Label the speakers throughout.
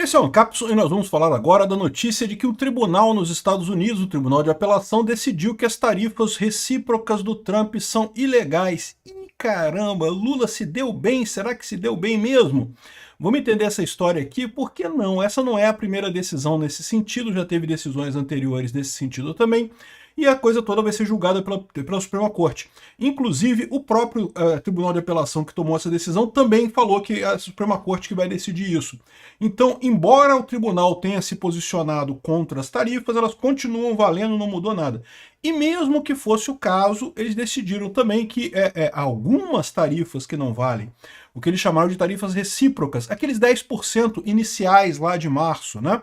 Speaker 1: Esse é o Ancapsu e nós vamos falar agora da notícia de que o tribunal nos Estados Unidos, o Tribunal de Apelação, decidiu que as tarifas recíprocas do Trump são ilegais. Ih, caramba, Lula se deu bem? Será que se deu bem mesmo? Vamos entender essa história aqui, por que não? Essa não é a primeira decisão nesse sentido, já teve decisões anteriores nesse sentido também, e a coisa toda vai ser julgada pela Suprema Corte. Inclusive, o próprio Tribunal de Apelação que tomou essa decisão também falou que é a Suprema Corte que vai decidir isso. Então, embora o tribunal tenha se posicionado contra as tarifas, elas continuam valendo, não mudou nada. E mesmo que fosse o caso, eles decidiram também que algumas tarifas que não valem, o que eles chamaram de tarifas recíprocas, aqueles 10% iniciais lá de março, né?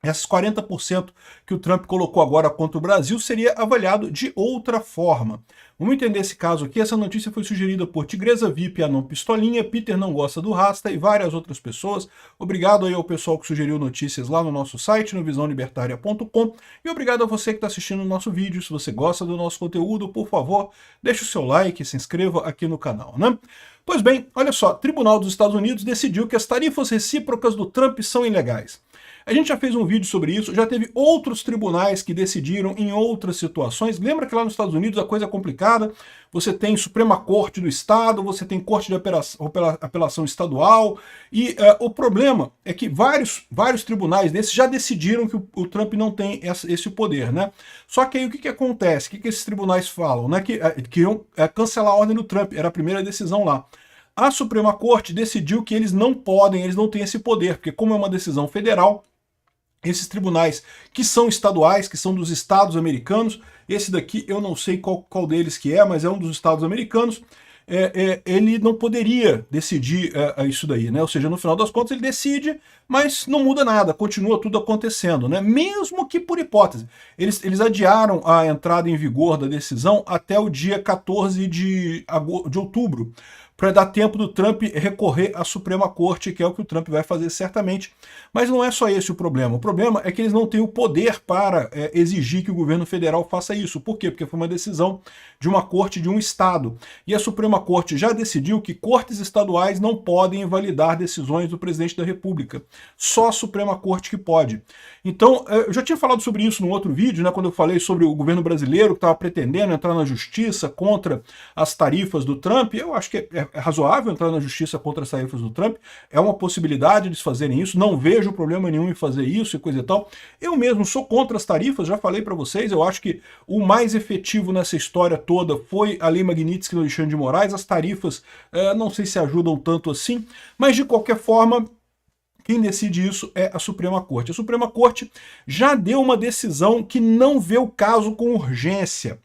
Speaker 1: Esses 40% que o Trump colocou agora contra o Brasil seria avaliado de outra forma. Vamos entender esse caso aqui. Essa notícia foi sugerida por Tigresa VIP, Anon Pistolinha, Peter Não Gosta do Rasta e várias outras pessoas. Obrigado aí ao pessoal que sugeriu notícias lá no nosso site, no visãolibertaria.com. E obrigado a você que está assistindo o nosso vídeo. Se você gosta do nosso conteúdo, por favor, deixe o seu like e se inscreva aqui no canal, né? Pois bem, olha só, o Tribunal dos Estados Unidos decidiu que as tarifas recíprocas do Trump são ilegais. A gente já fez um vídeo sobre isso, já teve outros tribunais que decidiram em outras situações. Lembra que lá nos Estados Unidos a coisa é complicada? Você tem Suprema Corte do Estado, você tem Corte de Apelação Estadual, e o problema é que vários tribunais desses já decidiram que o Trump não tem esse poder, né? Só que aí o que acontece? O que esses tribunais falam? Né? Que iam cancelar a ordem do Trump, era a primeira decisão lá. A Suprema Corte decidiu que eles não podem, eles não têm esse poder, porque como é uma decisão federal, esses tribunais que são estaduais, que são dos estados americanos, esse daqui eu não sei qual deles que é, mas é um dos estados americanos, ele não poderia decidir isso daí, né? Ou seja, no final das contas ele decide, mas não muda nada, continua tudo acontecendo, né? Mesmo que por hipótese. Eles adiaram a entrada em vigor da decisão até o dia 14 de outubro, para dar tempo do Trump recorrer à Suprema Corte, que é o que o Trump vai fazer certamente. Mas não é só esse o problema. O problema é que eles não têm o poder para exigir que o governo federal faça isso. Por quê? Porque foi uma decisão de uma corte de um estado. E a Suprema Corte já decidiu que cortes estaduais não podem invalidar decisões do presidente da República. Só a Suprema Corte que pode. Então, eu já tinha falado sobre isso num outro vídeo, né, quando eu falei sobre o governo brasileiro que estava pretendendo entrar na justiça contra as tarifas do Trump. Eu acho que é razoável entrar na justiça contra as tarifas do Trump, é uma possibilidade de fazerem isso, não vejo problema nenhum em fazer isso e coisa e tal. Eu mesmo sou contra as tarifas, já falei para vocês, eu acho que o mais efetivo nessa história toda foi a Lei Magnitsky do Alexandre de Moraes. As tarifas não sei se ajudam tanto assim, mas de qualquer forma, quem decide isso é a Suprema Corte. A Suprema Corte já deu uma decisão que não vê o caso com urgência.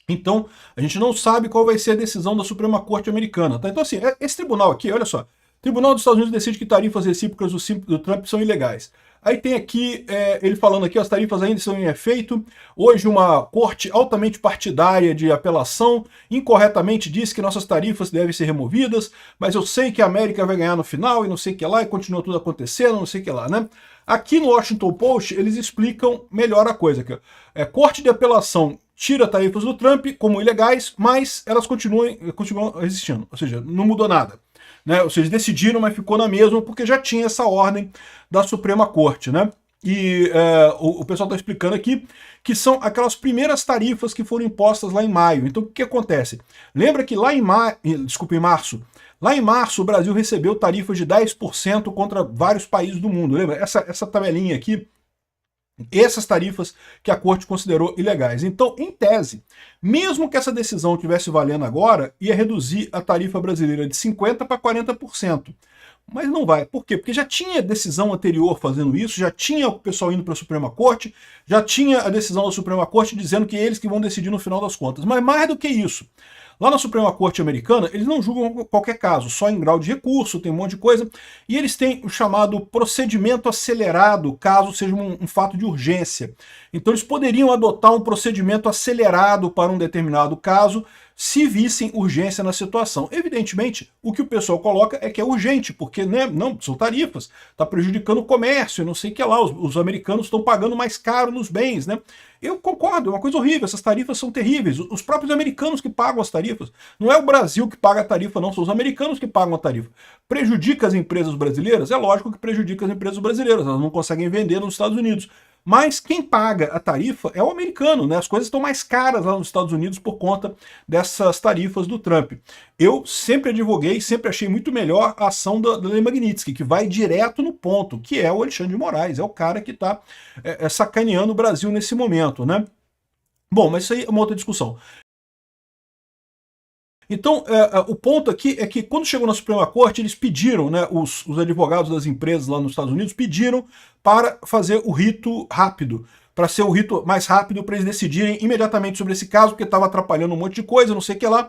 Speaker 1: Então, a gente não sabe qual vai ser a decisão da Suprema Corte americana. Tá? Então, assim, esse tribunal aqui, olha só, o Tribunal dos Estados Unidos decide que tarifas recíprocas do Trump são ilegais. Aí tem aqui, ele falando aqui, as tarifas ainda estão em efeito. Hoje uma corte altamente partidária de apelação incorretamente disse que nossas tarifas devem ser removidas, mas eu sei que a América vai ganhar no final e não sei o que lá, e continua tudo acontecendo, não sei o que lá, né? Aqui no Washington Post, eles explicam melhor a coisa. Corte de apelação tira tarifas do Trump como ilegais, mas elas continuam existindo, ou seja, não mudou nada. Né? Ou seja, decidiram, mas ficou na mesma, porque já tinha essa ordem da Suprema Corte, né? E o pessoal está explicando aqui que são aquelas primeiras tarifas que foram impostas lá em maio. Então o que acontece? Lembra que lá em março, lá em março o Brasil recebeu tarifas de 10% contra vários países do mundo. Lembra? Essa tabelinha aqui, essas tarifas que a corte considerou ilegais. Então, em tese, mesmo que essa decisão estivesse valendo agora, ia reduzir a tarifa brasileira de 50% para 40%. Mas não vai. Por quê? Porque já tinha decisão anterior fazendo isso, já tinha o pessoal indo para a Suprema Corte, já tinha a decisão da Suprema Corte dizendo que eles que vão decidir no final das contas. Mas mais do que isso, lá na Suprema Corte americana, eles não julgam qualquer caso, só em grau de recurso, tem um monte de coisa, e eles têm o chamado procedimento acelerado, caso seja um fato de urgência. Então eles poderiam adotar um procedimento acelerado para um determinado caso, se vissem urgência na situação. Evidentemente, o que o pessoal coloca é que é urgente, porque né, não são tarifas, está prejudicando o comércio, não sei o que lá, os americanos estão pagando mais caro nos bens, né? Eu concordo, é uma coisa horrível, essas tarifas são terríveis. Os próprios americanos que pagam as tarifas. Não é o Brasil que paga a tarifa, não, são os americanos que pagam a tarifa. Prejudica as empresas brasileiras? É lógico que prejudica as empresas brasileiras, elas não conseguem vender nos Estados Unidos. Mas quem paga a tarifa é o americano, né? As coisas estão mais caras lá nos Estados Unidos por conta dessas tarifas do Trump. Eu sempre advoguei, sempre achei muito melhor a ação da Lei Magnitsky, que vai direto no ponto, que é o Alexandre de Moraes, é o cara que está sacaneando o Brasil nesse momento, né? Bom, mas isso aí é uma outra discussão. Então, o ponto aqui é que quando chegou na Suprema Corte, eles pediram, né, os advogados das empresas lá nos Estados Unidos pediram para fazer o rito rápido, para ser o rito mais rápido, para eles decidirem imediatamente sobre esse caso, porque estava atrapalhando um monte de coisa, não sei o que lá.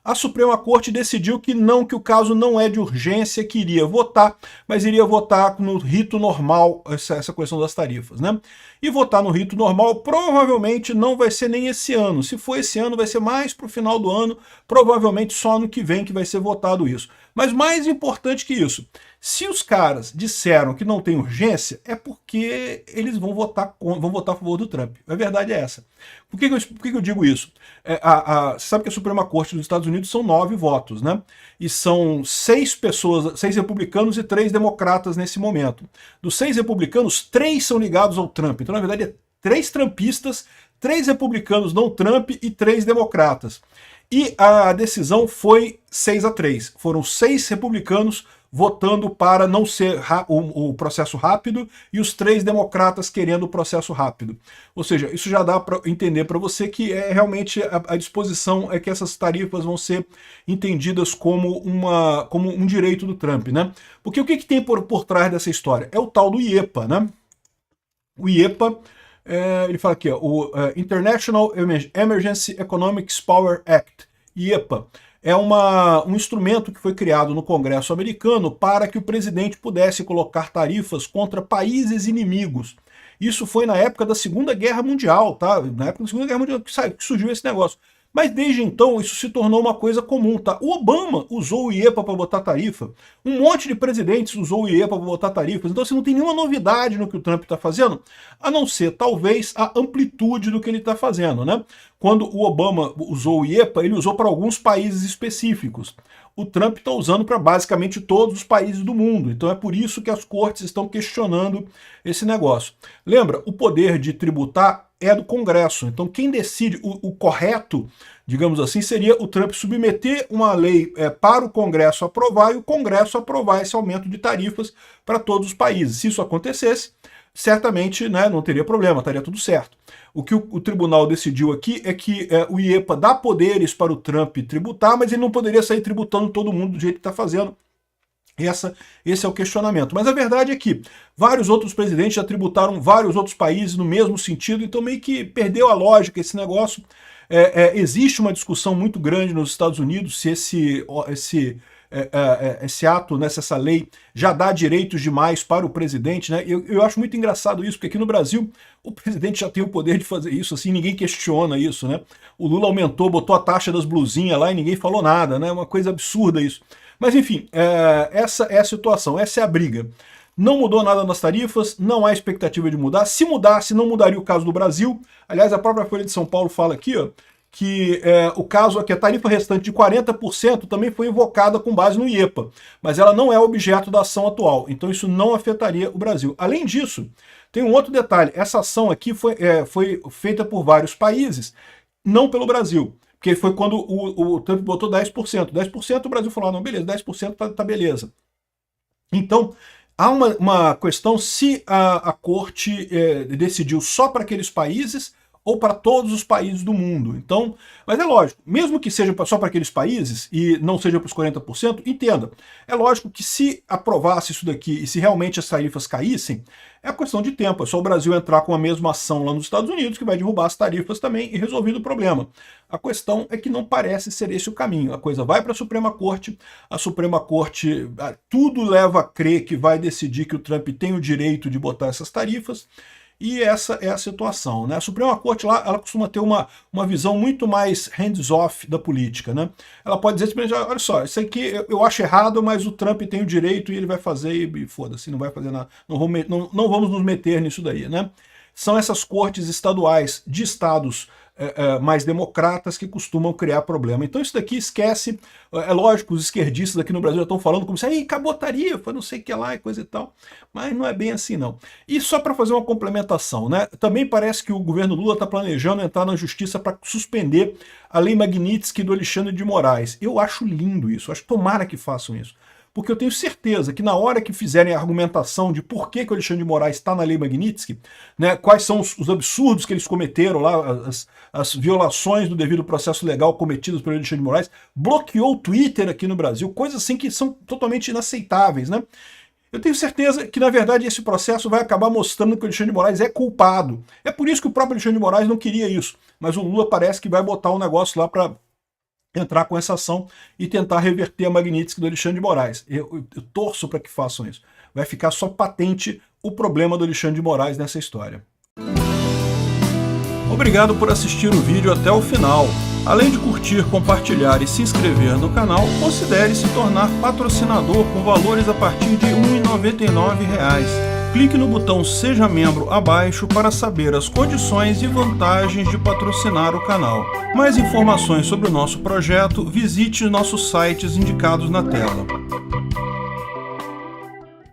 Speaker 1: A Suprema Corte decidiu que não, que o caso não é de urgência, que iria votar, mas iria votar no rito normal, essa questão das tarifas, né? E votar no rito normal provavelmente não vai ser nem esse ano. Se for esse ano, vai ser mais para o final do ano, provavelmente só ano que vem que vai ser votado isso. Mas mais importante que isso, se os caras disseram que não tem urgência, é porque eles vão votar a favor do Trump. A verdade é essa. Por que eu digo isso? Você sabe que a Suprema Corte dos Estados Unidos são 9 votos, né? E são 6 pessoas, 6 republicanos e 3 democratas nesse momento. Dos 6 republicanos, 3 são ligados ao Trump. Então, na verdade, é 3 trumpistas, 3 republicanos não Trump e 3 democratas. E a decisão foi 6-3. Foram 6 republicanos votando para não ser o processo rápido e os 3 democratas querendo o processo rápido. Ou seja, isso já dá para entender para você que realmente a disposição é que essas tarifas vão ser entendidas como um direito do Trump, né? Porque o que tem por trás dessa história? É o tal do IEPA, né? O IEPA, ele fala aqui, ó, o International Emergency Economics Power Act, IEPA, é um instrumento que foi criado no Congresso americano para que o presidente pudesse colocar tarifas contra países inimigos. Isso foi na época da Segunda Guerra Mundial, tá? Na época da Segunda Guerra Mundial que surgiu esse negócio. Mas desde então isso se tornou uma coisa comum, tá? O Obama usou o IEPA para botar tarifa, um monte de presidentes usou o IEPA para botar tarifas, então assim, não tem nenhuma novidade no que o Trump está fazendo, a não ser talvez a amplitude do que ele está fazendo, né? Quando o Obama usou o IEPA, ele usou para alguns países específicos. O Trump está usando para basicamente todos os países do mundo, então é por isso que as cortes estão questionando esse negócio. Lembra, o poder de tributar é do Congresso. Então quem decide o correto, digamos assim, seria o Trump submeter uma lei para o Congresso aprovar e o Congresso aprovar esse aumento de tarifas para todos os países. Se isso acontecesse, certamente, né, não teria problema, estaria tudo certo. O que o tribunal decidiu aqui é que o IEPA dá poderes para o Trump tributar, mas ele não poderia sair tributando todo mundo do jeito que está fazendo. Esse é o questionamento. Mas a verdade é que vários outros presidentes já tributaram vários outros países no mesmo sentido, então meio que perdeu a lógica esse negócio. Existe uma discussão muito grande nos Estados Unidos se esse ato, né, essa lei, já dá direitos demais para o presidente, né? Eu acho muito engraçado isso, porque aqui no Brasil o presidente já tem o poder de fazer isso, assim, ninguém questiona isso, né? O Lula aumentou, botou a taxa das blusinhas lá e ninguém falou nada, né? Uma coisa absurda isso. Mas enfim, essa é a situação, essa é a briga. Não mudou nada nas tarifas, não há expectativa de mudar. Se mudasse, não mudaria o caso do Brasil. Aliás, a própria Folha de São Paulo fala aqui, ó, que o caso aqui, a tarifa restante de 40% também foi invocada com base no IEPA, mas ela não é objeto da ação atual, então isso não afetaria o Brasil. Além disso, tem um outro detalhe, essa ação aqui foi feita por vários países, não pelo Brasil. Porque foi quando o Trump botou 10%. 10% o Brasil falou, não, beleza, 10% tá beleza. Então, há uma questão se a corte decidiu só para aqueles países ou para todos os países do mundo. Então, mas é lógico, mesmo que seja só para aqueles países e não seja para os 40%, entenda, é lógico que se aprovasse isso daqui e se realmente as tarifas caíssem, é questão de tempo, é só o Brasil entrar com a mesma ação lá nos Estados Unidos que vai derrubar as tarifas também e resolvido o problema. A questão é que não parece ser esse o caminho. A coisa vai para a Suprema Corte, tudo leva a crer que vai decidir que o Trump tem o direito de botar essas tarifas, E essa é a situação, né? A Suprema Corte lá, ela costuma ter uma visão muito mais hands-off da política, né? Ela pode dizer, olha só, isso aqui eu acho errado, mas o Trump tem o direito e ele vai fazer e foda-se, não vai fazer nada, não vamos nos meter nisso daí, né? São essas cortes estaduais de estados mais democratas que costumam criar problema. Então isso daqui esquece, é lógico, os esquerdistas aqui no Brasil já estão falando como se, aí, cabotaria, foi não sei o que lá e coisa e tal, mas não é bem assim não. E só para fazer uma complementação, né, também parece que o governo Lula está planejando entrar na justiça para suspender a lei Magnitsky do Alexandre de Moraes. Eu acho lindo isso, acho que tomara que façam isso. Porque eu tenho certeza que na hora que fizerem a argumentação de por que o Alexandre de Moraes está na lei Magnitsky, né, quais são os absurdos que eles cometeram lá, as violações do devido processo legal cometidas pelo Alexandre de Moraes, bloqueou o Twitter aqui no Brasil, coisas assim que são totalmente inaceitáveis, né? Eu tenho certeza que, na verdade, esse processo vai acabar mostrando que o Alexandre de Moraes é culpado. É por isso que o próprio Alexandre de Moraes não queria isso, mas o Lula parece que vai botar um negócio lá para entrar com essa ação e tentar reverter a Magnitsky do Alexandre de Moraes. Eu torço para que façam isso. Vai ficar só patente o problema do Alexandre de Moraes nessa história. Obrigado por assistir o vídeo até o final. Além de curtir, compartilhar e se inscrever no canal, considere se tornar patrocinador com valores a partir de R$ 1,99. Clique no botão Seja Membro abaixo para saber as condições e vantagens de patrocinar o canal. Mais informações sobre o nosso projeto, visite nossos sites indicados na tela.